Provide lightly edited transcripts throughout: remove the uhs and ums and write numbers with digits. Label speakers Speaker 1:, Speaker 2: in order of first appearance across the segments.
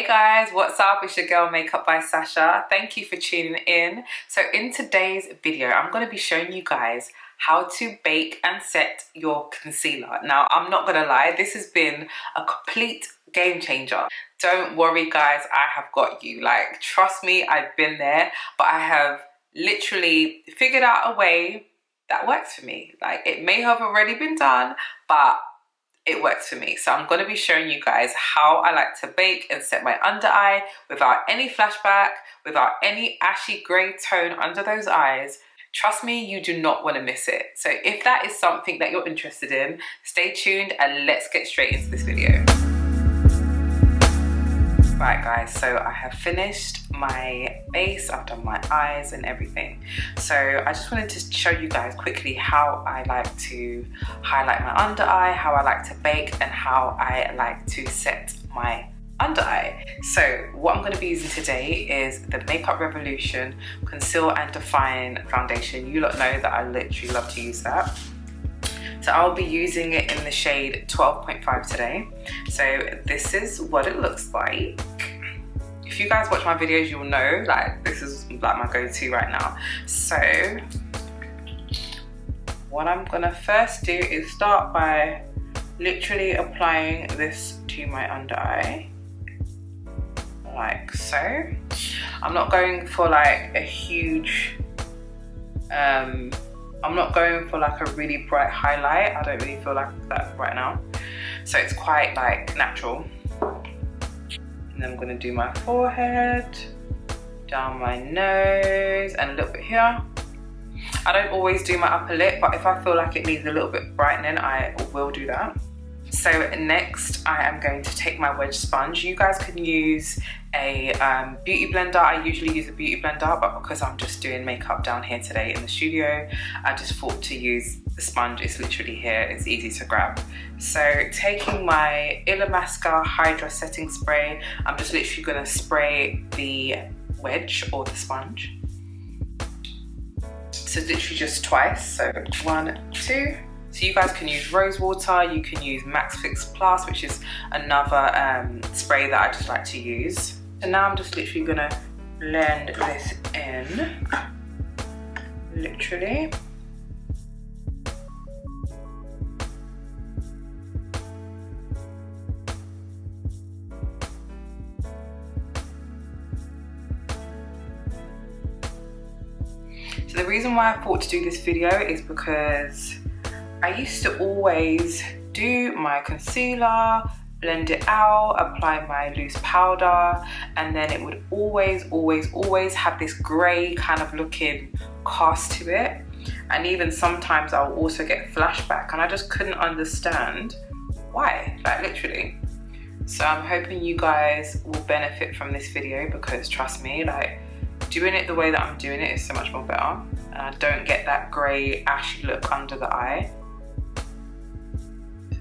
Speaker 1: Hey guys, what's up? It's your girl Makeup by Sasha. Thank you for tuning in. So in today's video, I'm going to be showing you guys how to bake and set your concealer. Now, I'm not going to lie, this has been a complete game changer. Don't worry guys, I have got you. Like, trust me, I've been there, but I have literally figured out a way that works for me. Like, it may have already been done, but it works for me. So I'm going to be showing you guys how I like to bake and set my under eye without any flashback, without any ashy grey tone under those eyes. Trust me, you do not want to miss it. So if that is something that you're interested in, stay tuned and let's get straight into this video. Right guys, so I have finished my base, I've done my eyes and everything. So I just wanted to show you guys quickly how I like to highlight my under eye, how I like to bake, and how I like to set my under eye. So what I'm going to be using today is the Makeup Revolution Conceal and Define Foundation. You lot know that I literally love to use that. So I'll be using it in the shade 12.5 today. So this is what it looks like. If you guys watch my videos, you'll know, like, this is like my go-to right now. So what I'm gonna first do is start by literally applying this to my under eye, like so. I'm not going for like a huge, I'm not going for like a really bright highlight. I don't really feel like that right now. So it's quite like natural. And then I'm gonna do my forehead, down my nose, and a little bit here. I don't always do my upper lip, but if I feel like it needs a little bit brightening, I will do that. So next, I am going to take my wedge sponge. You guys can use a beauty blender. I usually use a beauty blender, but because I'm just doing makeup down here today in the studio, I just thought to use the sponge. It's literally here, it's easy to grab. So taking my Illamasqua Hydra Setting Spray, I'm just literally gonna spray the wedge or the sponge. So literally just twice, so 1, 2. So you guys can use rose water, you can use Max Fix Plus, which is another spray that I just like to use. And now I'm just literally gonna blend this in, literally. So the reason why I thought to do this video is because I used to always do my concealer, blend it out, apply my loose powder, and then it would always have this grey kind of looking cast to it. And even sometimes I'll also get flashback, and I just couldn't understand why, like literally. So I'm hoping you guys will benefit from this video, because trust me, like, doing it the way that I'm doing it is so much more better. And I don't get that grey ashy look under the eye.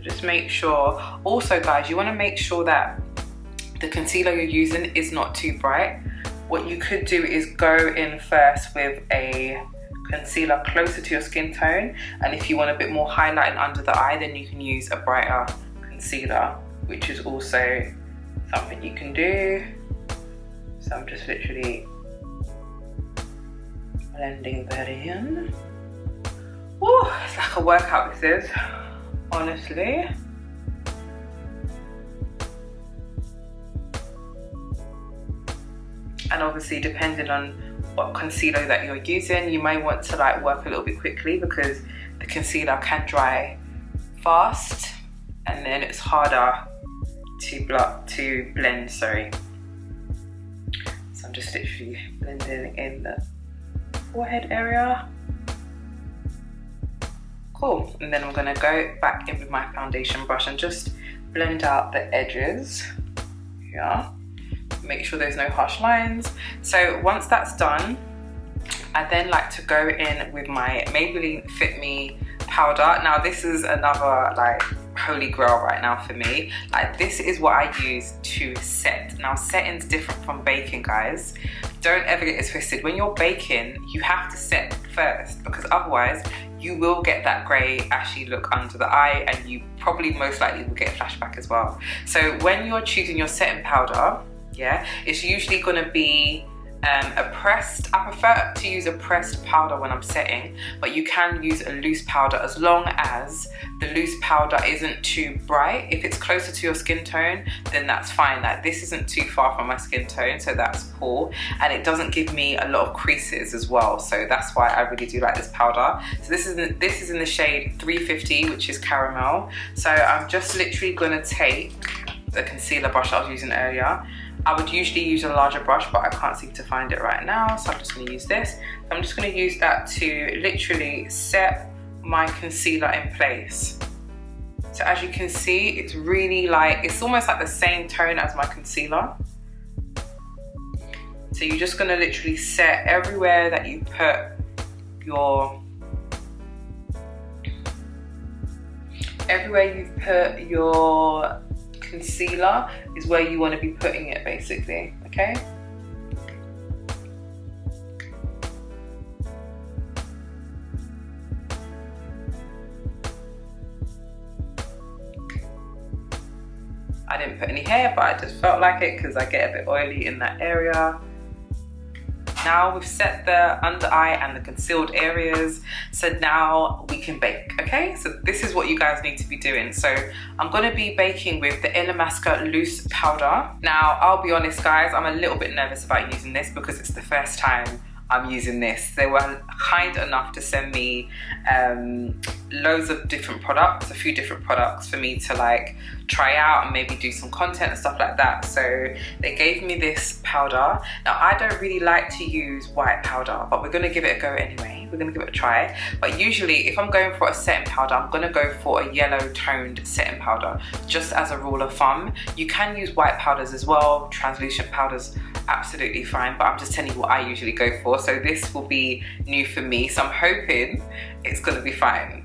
Speaker 1: Just make sure. Also guys, you want to make sure that the concealer you're using is not too bright. What you could do is go in first with a concealer closer to your skin tone, and if you want a bit more highlighting under the eye, then you can use a brighter concealer, which is also something you can do. So I'm just literally blending that in. Oh, it's like a workout, this is, honestly. And obviously, depending on what concealer that you're using, you may want to like work a little bit quickly, because the concealer can dry fast and then it's harder to blend, sorry. So I'm just literally blending in the forehead area. Cool. And then I'm gonna go back in with my foundation brush and just blend out the edges. Yeah. Make sure there's no harsh lines. So once that's done, I then like to go in with my Maybelline Fit Me Powder. Now this is another like holy grail right now for me. Like, this is what I use to set. Now setting's different from baking, guys. Don't ever get it twisted. When you're baking, you have to set first, because otherwise you will get that grey ashy look under the eye, and you probably most likely will get a flashback as well. So when you're choosing your setting powder, yeah? It's usually gonna be a pressed, I prefer to use a pressed powder when I'm setting, but you can use a loose powder as long as the loose powder isn't too bright. If it's closer to your skin tone, then that's fine. Like, this isn't too far from my skin tone, so that's cool. And it doesn't give me a lot of creases as well, so that's why I really do like this powder. So this is in the shade 350, which is caramel. So I'm just literally gonna take the concealer brush I was using earlier. I would usually use a larger brush, but I can't seem to find it right now, so I'm just going to use this. I'm just going to use that to literally set my concealer in place. So as you can see, it's really like, it's almost like the same tone as my concealer. So you're just going to literally set everywhere that you put your, concealer is where you want to be putting it, basically, okay? I didn't put any hair, but I just felt like it because I get a bit oily in that area. Now we've set the under eye and the concealed areas, so now we can bake, okay? So this is what you guys need to be doing. So I'm gonna be baking with the Illamasqua loose powder. Now, I'll be honest guys, I'm a little bit nervous about using this because it's the first time I'm using this. They were kind enough to send me loads of different products, a few different products for me to like try out and maybe do some content and stuff like that. So they gave me this powder. Now I don't really like to use white powder, but we're gonna give it a go anyway. We're gonna give it a try. But usually if I'm going for a setting powder, I'm gonna go for a yellow toned setting powder, just as a rule of thumb. You can use white powders as well, translucent powders, absolutely fine, but I'm just telling you what I usually go for. So this will be new for me, so I'm hoping it's gonna be fine.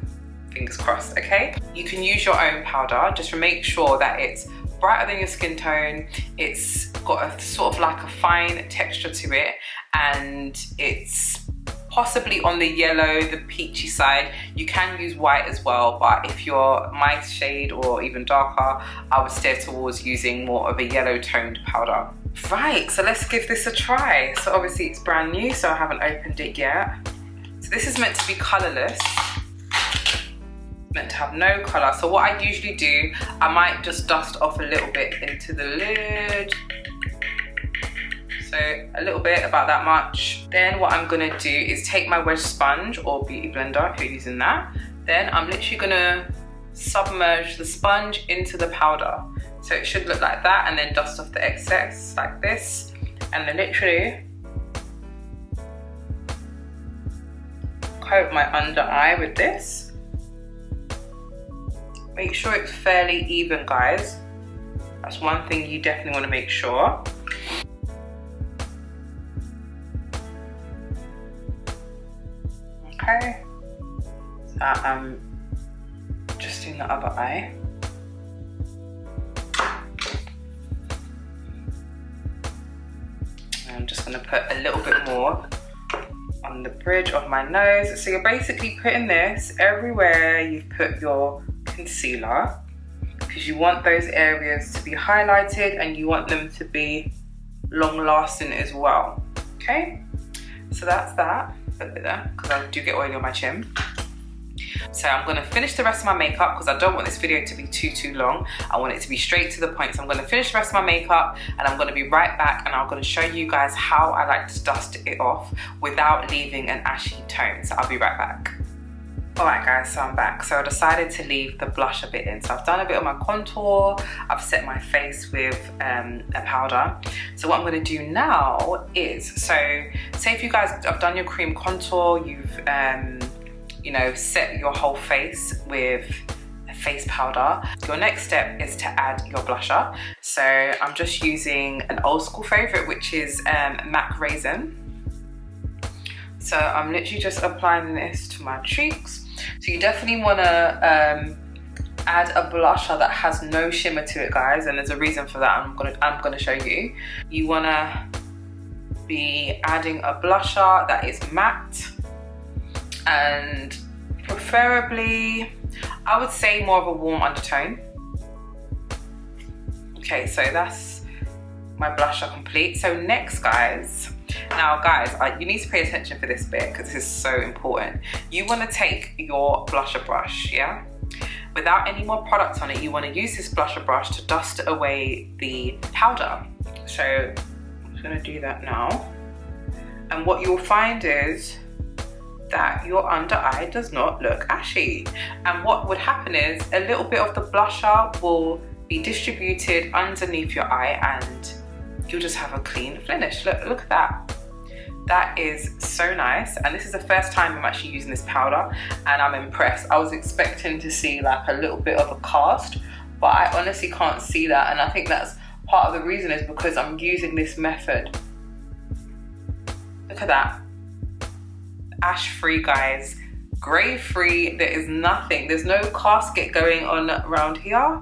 Speaker 1: Fingers crossed, okay? You can use your own powder, just to make sure that it's brighter than your skin tone, it's got a sort of like a fine texture to it, and it's possibly on the yellow, the peachy side. You can use white as well, but if you're my shade or even darker, I would steer towards using more of a yellow toned powder. Right, so let's give this a try. So obviously it's brand new, so I haven't opened it yet. So this is meant to be colourless, meant to have no colour. So what I usually do, I might just dust off a little bit into the lid. So a little bit, about that much. Then what I'm gonna do is take my wedge sponge or beauty blender if you're using that. Then I'm literally gonna submerge the sponge into the powder. So it should look like that, and then dust off the excess like this. And then literally coat my under eye with this. Make sure it's fairly even, guys. That's one thing you definitely want to make sure. Okay. So I'm just doing the other eye. And I'm just going to put a little bit more on the bridge of my nose. So you're basically putting this everywhere you've put your concealer, because you want those areas to be highlighted and you want them to be long lasting as well. Okay, so that's that. Put it there because I do get oily on my chin. So I'm going to finish the rest of my makeup because I don't want this video to be too long. I want it to be straight to the point. So I'm going to finish the rest of my makeup and I'm going to be right back, and I'm going to show you guys how I like to dust it off without leaving an ashy tone. So I'll be right back. Alright guys, so I'm back. So I decided to leave the blush a bit in. So I've done a bit of my contour, I've set my face with a powder. So what I'm going to do now is, so say if you guys have done your cream contour, you've you know, set your whole face with a face powder, your next step is to add your blusher. So I'm just using an old school favourite, which is MAC Raisin. So I'm literally just applying this to my cheeks. So you definitely want to add a blusher that has no shimmer to it, guys, and there's a reason for that. I'm gonna show you. You want to be adding a blusher that is matte, and preferably, I would say more of a warm undertone. Okay, so that's my blusher complete. So next, guys, now guys, you need to pay attention for this bit because this is so important. You want to take your blusher brush, yeah? Without any more product on it, you want to use this blusher brush to dust away the powder. So I'm just going to do that now. And what you'll find is that your under eye does not look ashy. And what would happen is a little bit of the blusher will be distributed underneath your eye and you'll just have a clean finish. Look at that. That is so nice. And this is the first time I'm actually using this powder and I'm impressed. I was expecting to see like a little bit of a cast, but I honestly can't see that. And I think that's part of the reason is because I'm using this method. Look at that. Ash free, guys. Grey free. There is nothing. There's no casket going on around here.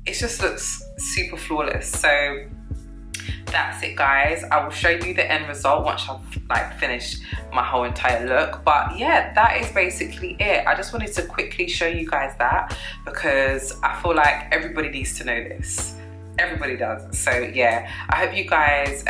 Speaker 1: It just looks super flawless. So that's it, guys. I will show you the end result once I've like finished my whole entire look. But yeah, that is basically it. I just wanted to quickly show you guys that because I feel like everybody needs to know this. Everybody does. So yeah, I hope you guys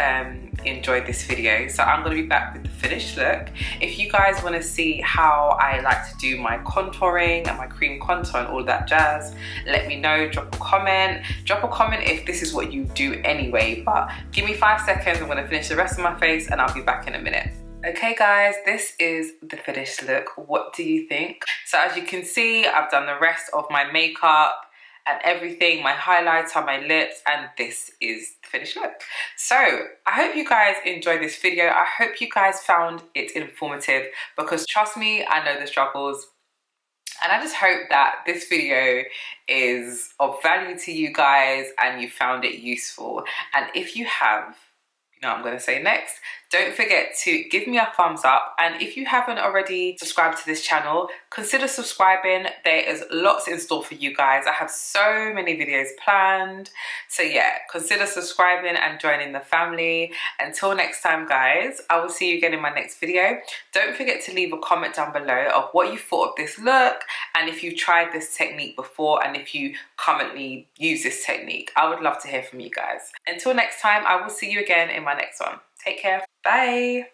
Speaker 1: enjoyed this video. So I'm going to be back with the finished look. If you guys want to see how I like to do my contouring and my cream contour and all that jazz, let me know. Drop a comment if this is what you do anyway, but give me 5 seconds. I'm going to finish the rest of my face and I'll be back in a minute. Okay guys, this is the finished look. What do you think? So as you can see, I've done the rest of my makeup and everything, my highlighter, my lips, and this is the finished look. So I hope you guys enjoyed this video. I hope you guys found it informative because trust me, I know the struggles. And I just hope that this video is of value to you guys and you found it useful. And if you have, you know what I'm gonna say next, don't forget to give me a thumbs up. And if you haven't already subscribed to this channel, consider subscribing. There is lots in store for you guys. I have so many videos planned. So yeah, consider subscribing and joining the family. Until next time, guys, I will see you again in my next video. Don't forget to leave a comment down below of what you thought of this look and if you tried this technique before and if you currently use this technique. I would love to hear from you guys. Until next time, I will see you again in my next one. Take care. Bye.